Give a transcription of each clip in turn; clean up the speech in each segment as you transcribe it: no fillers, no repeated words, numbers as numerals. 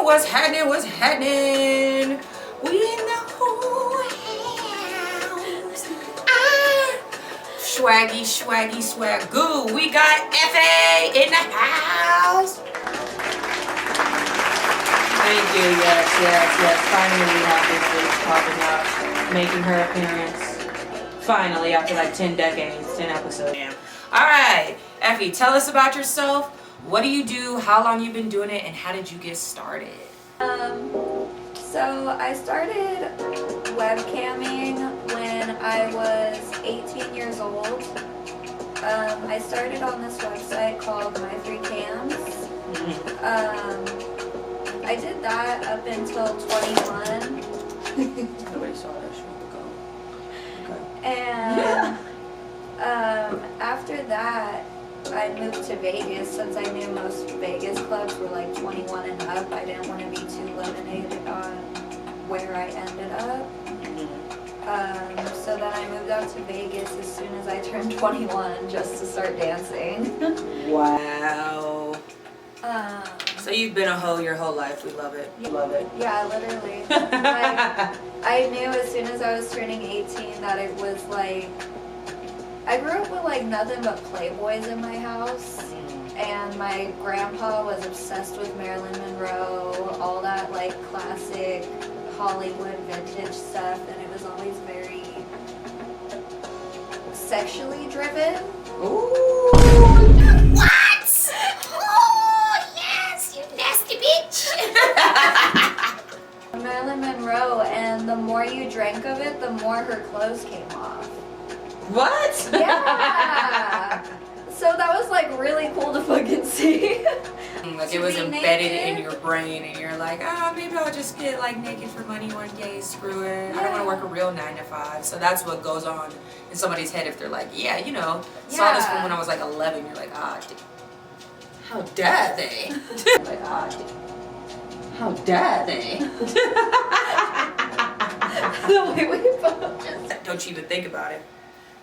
what's happening? What's happening? We in the whole house. Swaggy, swaggy, swagoo. We got Effy in the house. Thank you. Yes. Finally, we have this bitch popping up, making her appearance. Finally, after like 10 decades, 10 episodes. Damn. All right, Effy, tell us about yourself. What do you do? How long you been doing it? And how did you get started? So I started webcamming when I was 18 years old. I started on this website called My Three Cams. I did that up until 21. Nobody saw that shit. Okay. And after that, I moved to Vegas since I knew most Vegas clubs were like 21 and up. I didn't want to be too limited on where I ended up. So then I moved out to Vegas as soon as I turned 21 just to start dancing. Wow. So you've been a hoe your whole life. We love it. Love it. Yeah, literally. I knew as soon as I was turning 18 that it was like, I grew up with like nothing but Playboys in my house, and my grandpa was obsessed with Marilyn Monroe, all that like classic Hollywood vintage stuff, and it was always very sexually driven. Ooh. What? Oh, yes, you nasty bitch. Marilyn Monroe, and the more you drank of it, the more her clothes came off. What? Yeah. So that was like really cool to fucking see. Like it was embedded in your brain, and you're like, maybe I'll just get like naked for money one day. Screw it. I don't want to work a real 9 to 5. So that's what goes on in somebody's head if they're like, saw this from when I was like 11. You're like, how dare they? Like, how dare they? The way we both just. Don't you even think about it.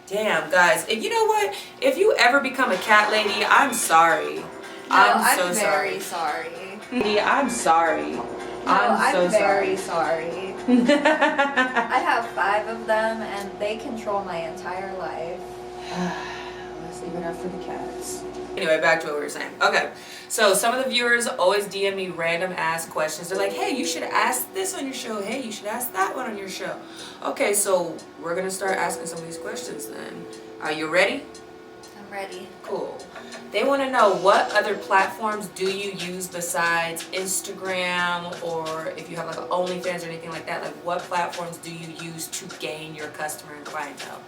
Damn, guys. You know what? If you ever become a cat lady, I'm sorry. I'm so very sorry. I'm sorry. No, I'm so very sorry. I have 5 of them, and they control my entire life. Let's leave it up for the cats. Anyway, back to what we were saying. Okay, so some of the viewers always DM me random ass questions. They're like, hey, you should ask this on your show. Hey, you should ask that one on your show. Okay, so we're going to start asking some of these questions then. Are you ready? I'm ready. Cool. They want to know, what other platforms do you use besides Instagram, or if you have like an OnlyFans or anything like that, like what platforms do you use to gain your customer and clientele?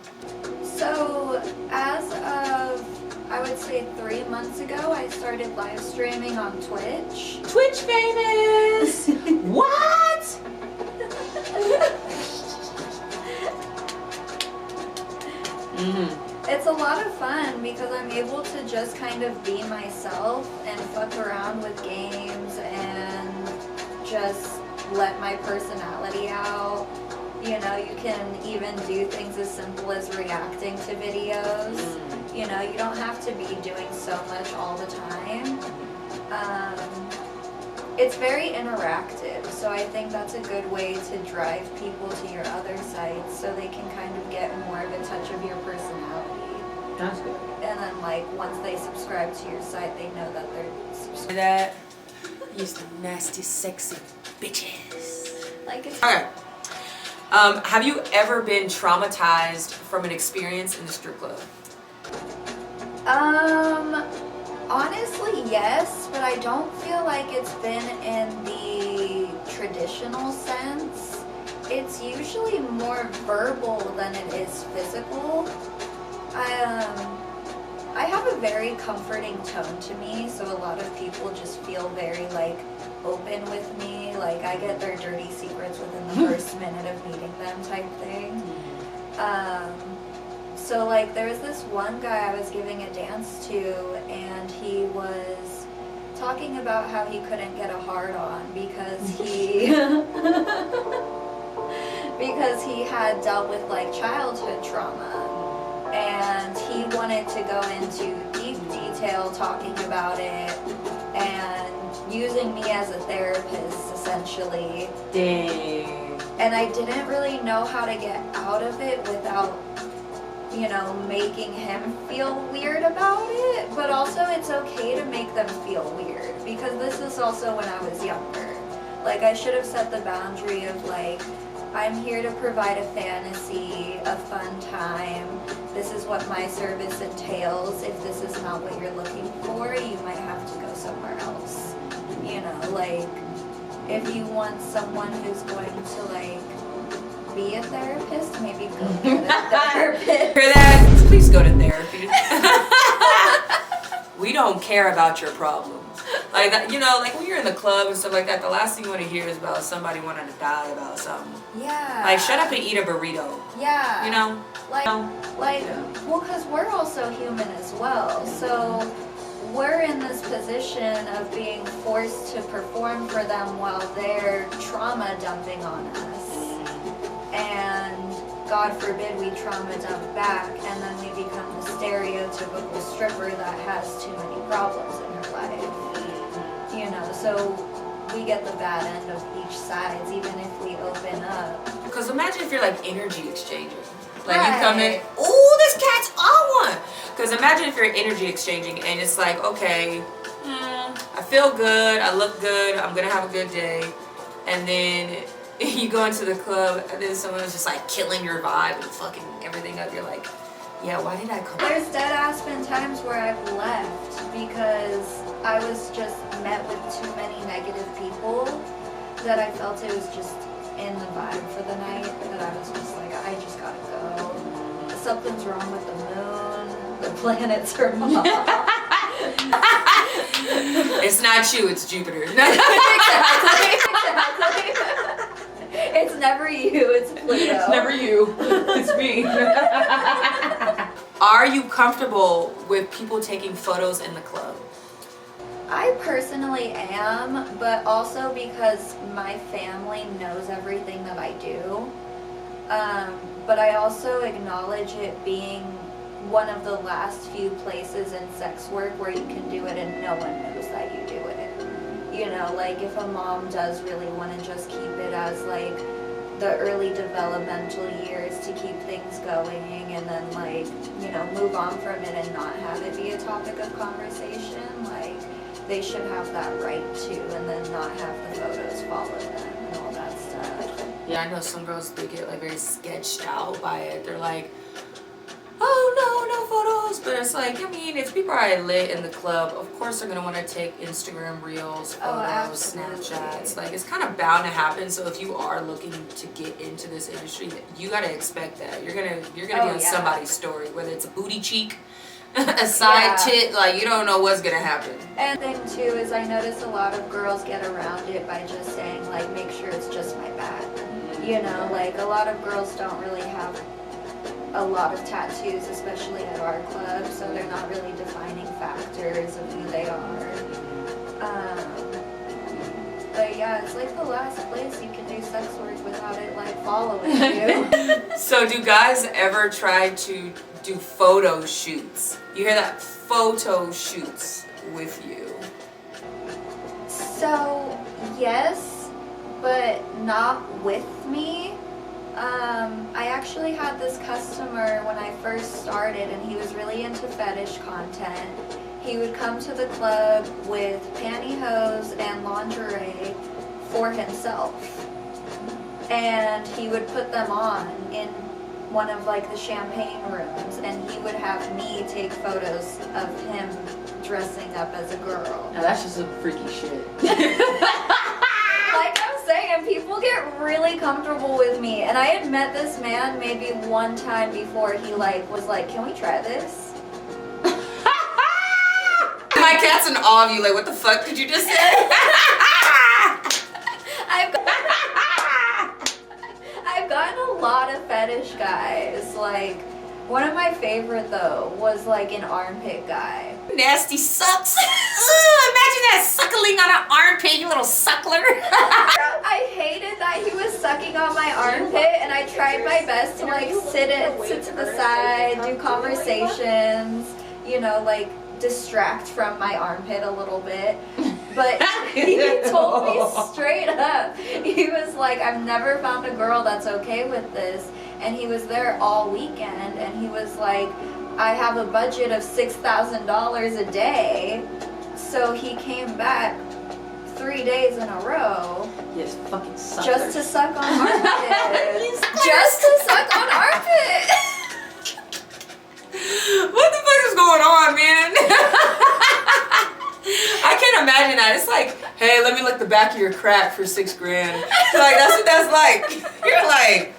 So as of, I would say 3 months ago, I started live streaming on Twitch. Twitch famous! What? It's a lot of fun because I'm able to just kind of be myself and fuck around with games and just let my personality out. You know, you can even do things as simple as reacting to videos. You know, you don't have to be doing so much all the time. It's very interactive, so I think that's a good way to drive people to your other sites so they can kind of get more of a touch of your personality. That's good. And then, like, once they subscribe to your site, they know that they're subscribed. That is the nasty, sexy bitches. Like, it's Okay. Have you ever been traumatized from an experience in the strip club? Honestly, yes, but I don't feel like it's been in the traditional sense. It's usually more verbal than it is physical. I have a very comforting tone to me, so a lot of people just feel very like open with me. Like I get their dirty secrets within the first minute of meeting them type thing. So like there was this one guy I was giving a dance to, and he was talking about how he couldn't get a hard on because he because he had dealt with like childhood trauma, and he wanted to go into deep detail talking about it, and using me as a therapist, essentially. Dang. And I didn't really know how to get out of it without, you know, making him feel weird about it. But also it's okay to make them feel weird, because this is also when I was younger. Like, I should have set the boundary of like, I'm here to provide a fantasy, a fun time. This is what my service entails. If this is not what you're looking for, you might have to go somewhere else. You know, like, if you want someone who's going to like be a therapist, maybe go get a therapist. Hear that? Please go to therapy. We don't care about your problems. Like that, you know, like when you're in the club and stuff like that, the last thing you want to hear is about somebody wanting to die about something. Yeah. Like, shut up and eat a burrito. Yeah. You know? Well, because we're also human as well. So we're in this position of being forced to perform for them while they're trauma dumping on us. And God forbid we trauma dump back, and then we become the stereotypical stripper that has too many problems in her life. You know, so we get the bad end of each side, even if we open up. Because imagine if you're like energy exchanging. Like, Right. you come in, ooh, this cat's on one. Because imagine if you're energy exchanging and it's like, okay, I feel good, I look good, I'm going to have a good day. And then you go into the club and then someone's just like killing your vibe and fucking everything up. You're like, yeah, why did I come? There's dead ass been times where I've left because I was just met with too many negative people that I felt it was just in the vibe for the night, that I was just like, I just gotta go. Something's wrong with the moon, the planets are off. It's not you, it's Jupiter. Exactly. It's never you, it's Pluto. It's never you. It's me. Are you comfortable with people taking photos in the club? I personally am, but also because my family knows everything that I do. But I also acknowledge it being one of the last few places in sex work where you can do it and no one knows that you do it. You know, like if a mom does really want to just keep it as like the early developmental years to keep things going and then like, you know, move on from it and not have it be a topic of conversation, like they should have that right to, and then not have the photos follow them and all that stuff. Yeah, I know some girls, they get like very sketched out by it. They're like, oh no photos. But it's like, I mean, if people are lit in the club, of course they're gonna want to take Instagram reels, photos, Snapchats. Like, it's kind of bound to happen. So if you are looking to get into this industry, you gotta expect that you're gonna be on somebody's story, whether it's a booty cheek, a side tit, like you don't know what's gonna happen. And thing too is I notice a lot of girls get around it by just saying like, make sure it's just my back. You know, like a lot of girls don't really have a lot of tattoos, especially at our club, so they're not really defining factors of who they are. But yeah, it's like the last place you can do sex work without it like following you. So do guys ever try to do photo shoots? You hear that? Photo shoots with you. So yes, but not with me. I actually had this customer when I first started, and he was really into fetish content. He would come to the club with pantyhose and lingerie for himself, and he would put them on in one of like the champagne rooms, and he would have me take photos of him dressing up as a girl. Now that's just some freaky shit. Like I'm saying, people get really comfortable with me, and I had met this man maybe one time before he like was like, can we try this? My cat's in awe of you, like, what the fuck did you just say? I've gotten a lot of fetish guys. Like, one of my favorite though was like an armpit guy. Nasty sucks. Imagine that suckling on an armpit, you little suckler. I hated that he was sucking on my armpit, and I tried my best to like sit to the side, do conversations, you know, like distract from my armpit a little bit. But he told me straight up, he was like, I've never found a girl that's okay with this. And he was there all weekend, and he was like, I have a budget of $6,000 a day. So he came back 3 days in a row. Yes, fucking sucker. Just to suck on armpit. Just to suck on armpit. What the fuck is going on, man? I can't imagine that. It's like, hey, let me lick the back of your crack for $6 grand. Like, that's what that's like. You're like,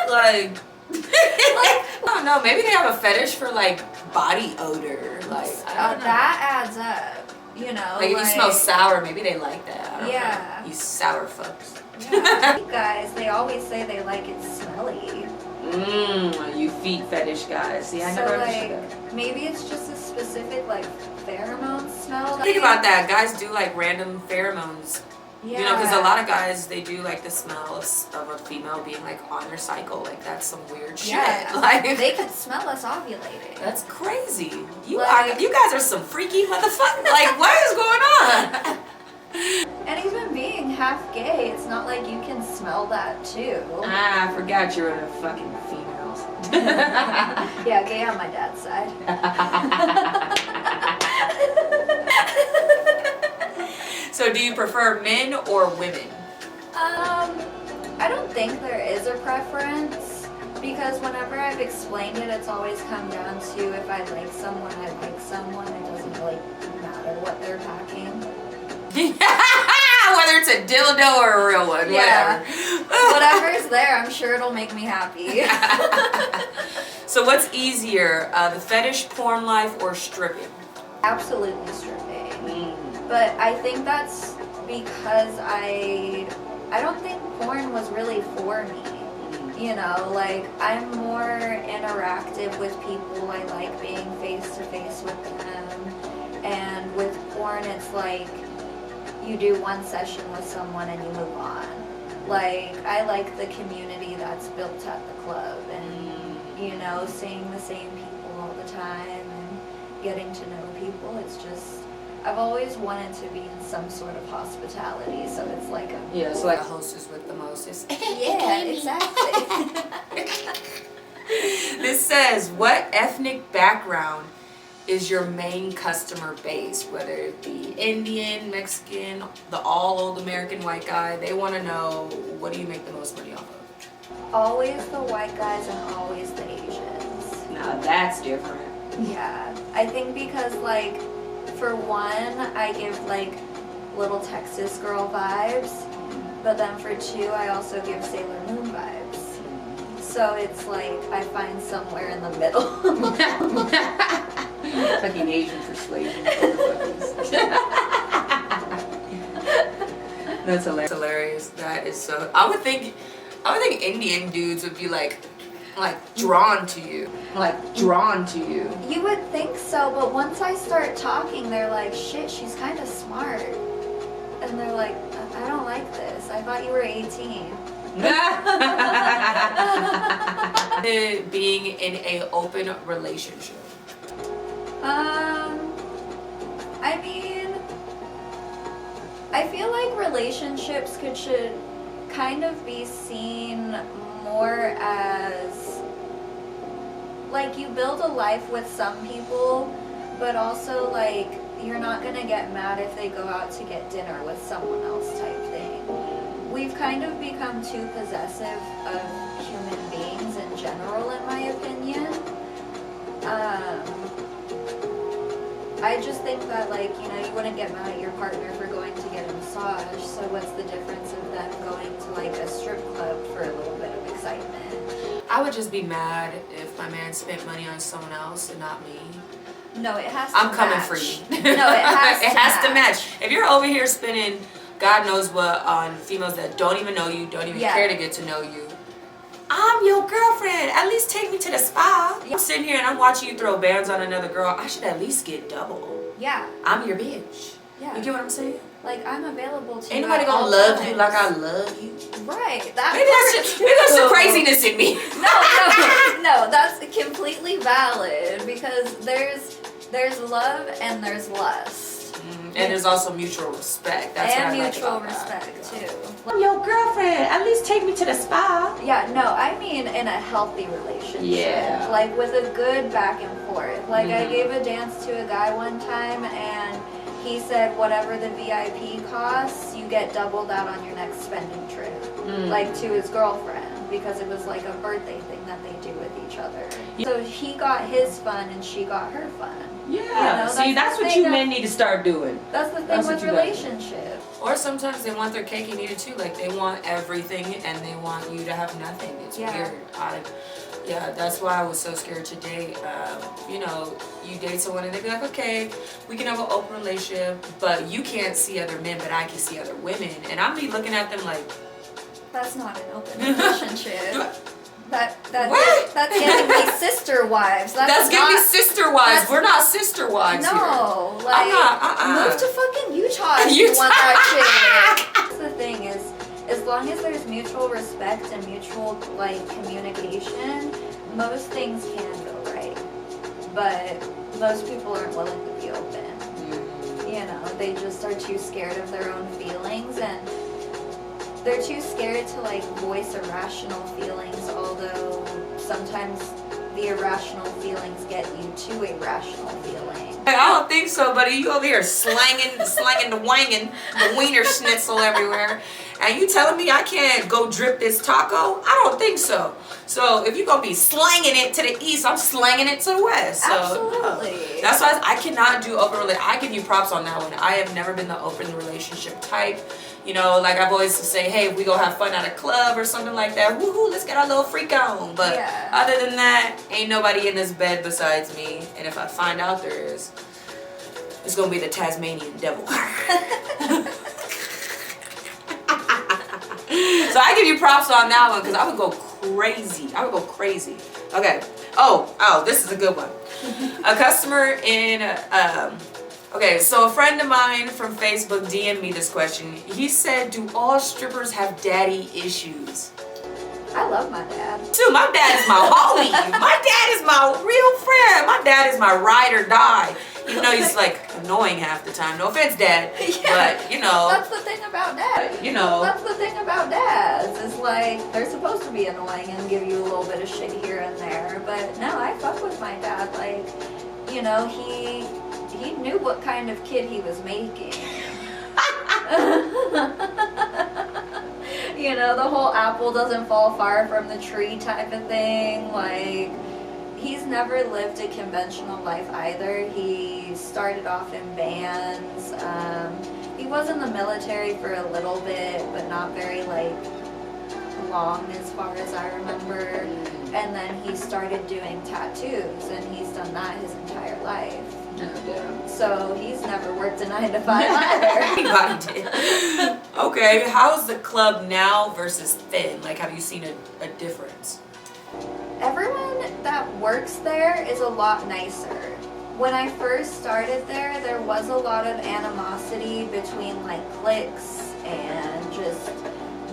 like, I don't know. Maybe they have a fetish for like body odor. Like, I don't know. That adds up, you know. Like if you smell sour, maybe they like that. I don't Yeah. know. You sour fucks. Yeah. Guys, they always say they like it smelly. You feet fetish guys. See, I So never like, understood that. maybe it's just a specific like pheromone smell. Think about that. Guys do like random pheromones. Yeah. You know, because a lot of guys, they do like the smell of a female being like on their cycle. Like that's some weird shit. Yeah. Like They could smell us ovulating. that's crazy. You Like- you guys are some freaky motherfuckers. Like what is going on? And even being half gay, it's not like you can smell that too. Ah, I forgot you're in a fucking females. Yeah, gay on my dad's side. So do you prefer men or women? I don't think there is a preference, because whenever I've explained it, it's always come down to if I like someone, I like someone. It doesn't really matter what they're packing. Whether it's a dildo or a real one, Yeah. whatever. Whatever's there, I'm sure it'll make me happy. So what's easier, the fetish porn life or stripping? Absolutely stripping. But I think that's because I don't think porn was really for me. You know, like I'm more interactive with people. I like being face to face with them. And with porn, it's like you do one session with someone and you move on. Like I like the community that's built at the club, and you know, seeing the same people all the time and getting to know people. It's just, I've always wanted to be in some sort of hospitality, so it's like a Yeah, it's The like hostess with the mostest. yeah, exactly. This says, what ethnic background is your main customer base? Whether it be Indian, Mexican, the all old American white guy, they want to know, what do you make the most money off of? Always the white guys and always the Asians. now that's different. Yeah, I think because like, for one, I give like little Texas girl vibes, but then for two, I also give Sailor Moon vibes. So it's like I find somewhere in the middle. Fucking Asian persuasion. That's hilarious. Hilarious. That is so. I would think Indian dudes would be like drawn to you. Like drawn to you. You would think so, but once I start talking, they're like, shit, she's kind of smart. And they're like, I don't like this. I thought you were 18. Being in a open relationship. I mean, I feel like relationships should kind of be seen more as like you build a life with some people, but also like you're not gonna get mad if they go out to get dinner with someone else type thing. We've kind of become too possessive of human beings in general, in my opinion. I just think that, like, you know, you wouldn't get mad at your partner for going to get a massage, so what's the difference of them going to, like, a strip club for a little bit of excitement? I would just be mad if my man spent money on someone else and not me. No, it has to I'm coming match. for you. No, it has It to has to match. match. If you're over here spending God knows what on females that don't even know you, don't even Yeah. care to get to know you, I'm your girlfriend. At least take me to the spa. I'm sitting here and I'm watching you throw bands on another girl. I should at least get double. Yeah, I'm your bitch. yeah. You get what I'm saying? Like, I'm available to Ain't you nobody at gonna all love times. you like I love you. Right. That Maybe that's some craziness in me. No, that's completely valid, because there's love and there's lust. And there's also mutual respect. That's and what I like mutual about that. respect too. I'm your girlfriend. At least take me to the spa. Yeah, no, I mean in a healthy relationship. Yeah. Like with a good back and forth. Like I Mhm. gave a dance to a guy one time and he said whatever the VIP costs, you get doubled out on your next spending trip. Like to his girlfriend, because it was like a birthday thing that they do with each other. So he got his fun and she got her fun. Yeah. See, that's what you men need to start doing. That's the thing That's what with you gotta do. relationships. Or sometimes they want their cake and eat it too. Like they want everything and they want you to have nothing. It's Yeah. weird. Yeah, that's why I was so scared to date. You know, you date someone and they be like, okay, we can have an open relationship, but you can't see other men, but I can see other women. And I'll be looking at them like, That's not an open relationship. What? That's giving me sister wives. that's giving me not- sister wives. that's- We're not sister wives here. No, like I'm not, move to fucking Utah if you Utah. want that shit. That's the thing is, as long as there's mutual respect and mutual like communication, most things can go right. But most people aren't willing to be open. You know, they just are too scared of their own feelings and they're too scared to like voice irrational feelings, although sometimes the irrational feelings get you to a rational feeling. I don't think so, buddy. You over here slanging the wanging, the wiener schnitzel everywhere. And you telling me I can't go drip this taco? I don't think so. So if you're going to be slanging it to the east, I'm slanging it to the west. So, Absolutely. That's why I cannot do open relationship. I give you props on that one. I have never been the open relationship type. You know, like I've always say, hey, if we go have fun at a club or something like that, woohoo, let's get our little freak on. But Yeah. other than that, ain't nobody in this bed besides me. And if I find out there is, it's gonna be the Tasmanian devil. So I give you props on that one because I would go crazy. Okay. Oh, this is a good one. A customer in okay, so a friend of mine from Facebook DM'd me this question. He said, do all strippers have daddy issues? I love my dad. Dude, my dad is my homie. My dad is my real friend. My dad is my ride or die. Even though he's like annoying half the time. No offense, Dad. Yeah. But, you know. That's the thing about dads. You know. That's the thing about dads. Is like they're supposed to be annoying and give you a little bit of shit here and there. But no, I fuck with my dad. Like, you know, he knew what kind of kid he was making. You know, the whole apple doesn't fall far from the tree type of thing. Like, he's never lived a conventional life either. He started off in bands. He was in the military for a little bit, but not very, like, long as far as I remember. And then he started doing tattoos, and he's done that his entire life. So he's never worked a 9 to 5 either. Everybody did. Okay, how's the club now versus then? Like, have you seen a difference? Everyone that works there is a lot nicer. When I first started there was a lot of animosity between like cliques and just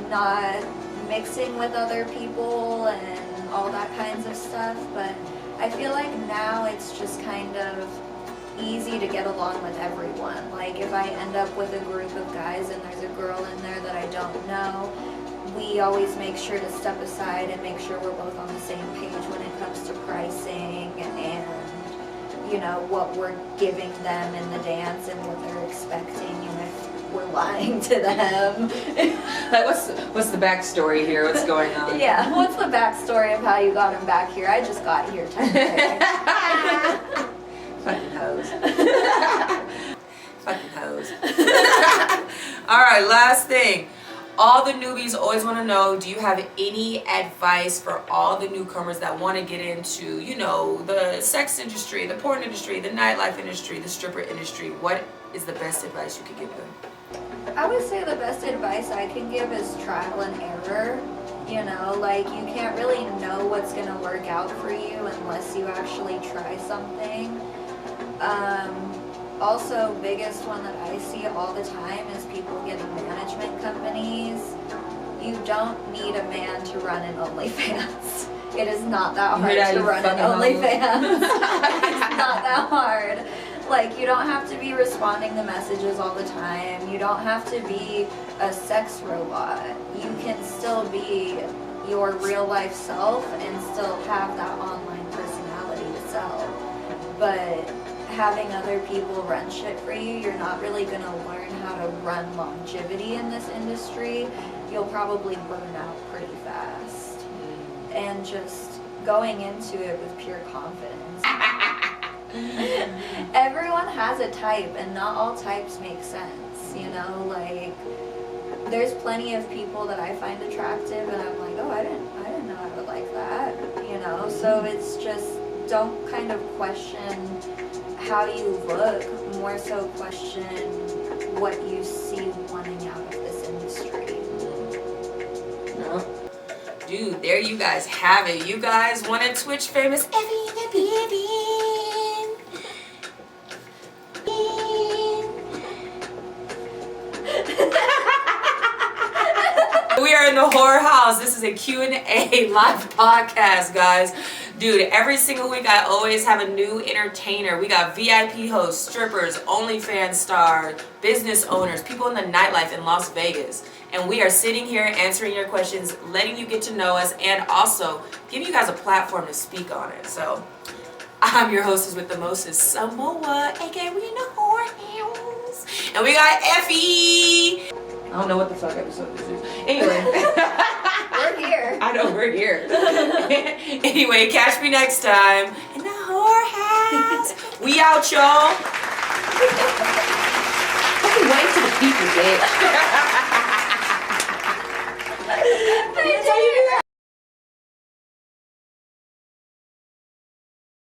not mixing with other people and all that kinds of stuff. But I feel like now it's just kind of easy to get along with everyone. Like if I end up with a group of guys and there's a girl in there that I don't know, we always make sure to step aside and make sure we're both on the same page when it comes to pricing and, you know, what we're giving them in the dance and what they're expecting and if we're lying to them. Like, what's the backstory here? What's going on? Yeah, what's the backstory of how you got him back here? I just got here today. Fucking hoes. Fucking hoes. Alright, last thing. All the newbies always want to know, do you have any advice for all the newcomers that want to get into, you know, the sex industry, the porn industry, the nightlife industry, the stripper industry? What is the best advice you could give them? I would say the best advice I can give is trial and error. You know, like you can't really know what's going to work out for you unless you actually try something. Also, biggest one that I see all the time is people getting management companies. You don't need a man to run an OnlyFans. It is not that hard to run an OnlyFans. It's not that hard. Like, you don't have to be responding to messages all the time. You don't have to be a sex robot. You can still be your real life self and still have that online personality to sell. But having other people run shit for you, you're not really gonna learn how to run longevity in this industry. You'll probably burn out pretty fast. And just going into it with pure confidence. Everyone has a type, and not all types make sense, you know? Like, there's plenty of people that I find attractive, and I'm like, oh, I didn't know I would like that, you know? So it's just, don't kind of question how you look, more so question what you see wanting out of this industry. No. Dude, there you guys have it. You guys wanted Twitch famous Effy the baby. We are in the horror house. This is a Q&A live podcast, guys. Dude, every single week I always have a new entertainer. We got VIP hosts, strippers, OnlyFans stars, business owners, people in the nightlife in Las Vegas. And we are sitting here answering your questions, letting you get to know us, and also giving you guys a platform to speak on it. So, I'm your hostess with the mostest, Samoa, aka we in the horror house. And we got Effy. I don't know what the fuck episode this is. Anyway. We're here. I know, we're here. Anyway, catch me next time in the horror house. We out, y'all. Fucking wait to the people, bitch.